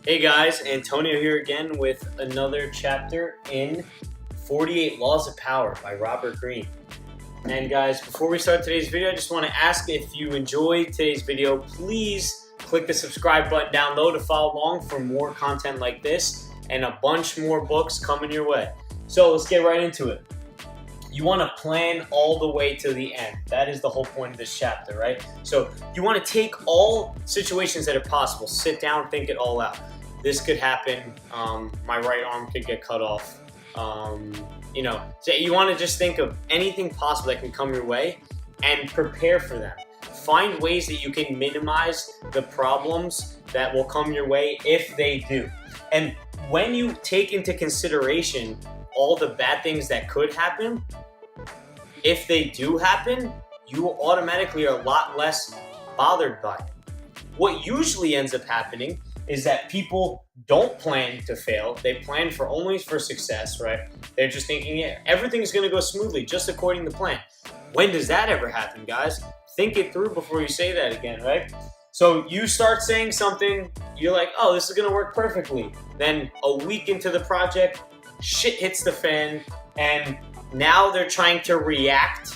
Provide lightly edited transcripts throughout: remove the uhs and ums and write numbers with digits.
Hey guys, Antonio here again with another chapter in 48 Laws of Power by Robert Greene. And guys, before we start today's video, I just want to ask if you enjoyed today's video, please click the subscribe button down low to follow along for more content like this and a bunch more books coming your way. So let's get right into it. You want to plan all the way to the end. That is the whole point of this chapter, right? So you want to take all situations that are possible, sit down, think it all out. This could happen, my right arm could get cut off. So you want to just think of anything possible that can come your way and prepare for them. Find ways that you can minimize the problems that will come your way if they do. And when you take into consideration all the bad things that could happen, if they do happen, you automatically are a lot less bothered by it. What usually ends up happening is that people don't plan to fail. They plan only for success, right? They're just thinking, yeah, everything's gonna go smoothly, just according to plan. When does that ever happen, guys? Think it through before you say that again, right? So you start saying something, you're like, oh, this is gonna work perfectly. Then a week into the project, shit hits the fan, and now they're trying to react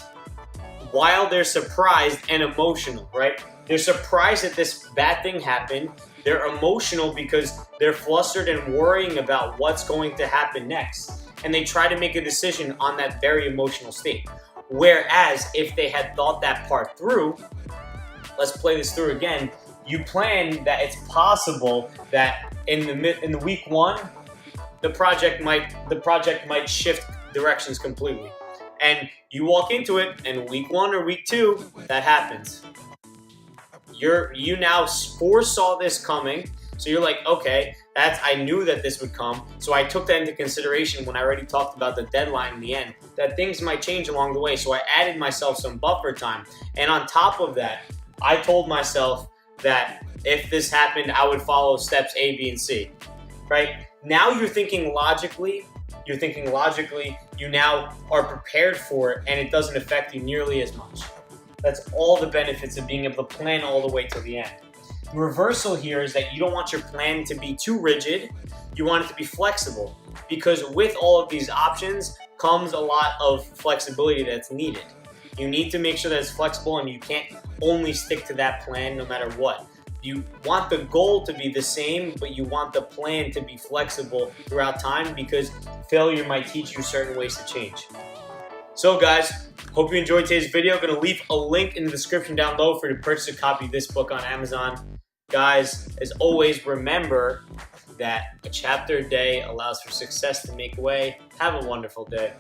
while they're surprised and emotional, right? They're surprised that this bad thing happened. They're emotional because they're flustered and worrying about what's going to happen next. And they try to make a decision on that very emotional state. Whereas if they had thought that part through, let's play this through again. You plan that it's possible that in the week one, the project might shift directions completely. And you walk into it, and week one or week two, that happens. You now foresaw this coming, so you're like, okay, I knew that this would come, so I took that into consideration when I already talked about the deadline in the end, that things might change along the way, so I added myself some buffer time. And on top of that, I told myself that if this happened, I would follow steps A, B, and C, right? Now you're thinking logically, you now are prepared for it, and it doesn't affect you nearly as much. That's all the benefits of being able to plan all the way to the end. The reversal here is that you don't want your plan to be too rigid. You want it to be flexible, because with all of these options comes a lot of flexibility that's needed. You need to make sure that it's flexible, and you can't only stick to that plan no matter what. You want the goal to be the same, but you want the plan to be flexible throughout time, because failure might teach you certain ways to change. So guys, hope you enjoyed today's video. I'm going to leave a link in the description down below for you to purchase a copy of this book on Amazon. Guys, as always, remember that a chapter a day allows for success to make way. Have a wonderful day.